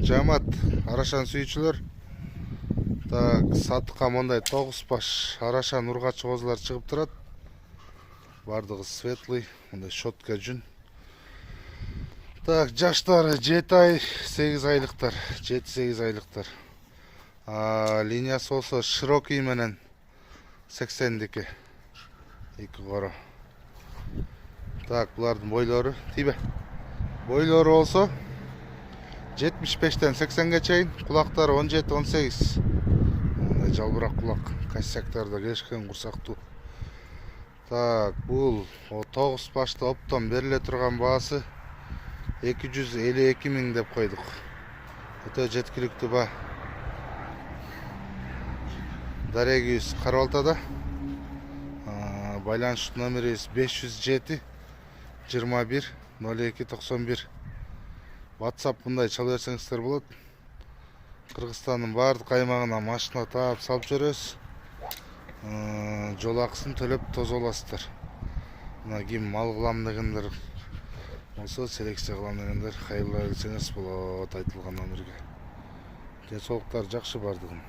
Жамат арашан сүйүүчүлөр. Так, сатыкка мондай 9 баш арашан ургач козулар чыгып турат. Бардыгы светлый, мындай щетка жүн. Так, жаштары 7 ай, 8 айлыктар, 7-8 айлыктар. Линиясы болсо широкий менен 80дики. Эки коро. Так, булардын бойлору тийбе. Бойлору болсо 75-тен 80-ге чейин, кулактары 17-18. Мындай жалбырак кулак, косяктарда келишкен курсактуу. Так, бул 9 башты оптон бериле турган баасы 252 миң деп койдук. Өтө жеткиликтүү ба. Дарегибиз Карабалтада. Байланыш номерибиз 507 21 02 91. WhatsApp мындай чала берсеңиздер болот. Кыргызстандын бардык аймагына машина таап салып жүрөбүз. Жол акысын төлөп тозоласыздар. Мына ким мал кылам дегендер болсо, селекция кылам дегендер кайрыла келсеңиз болот айтылган номерге. Денсаулыктары жакшы бардыгын.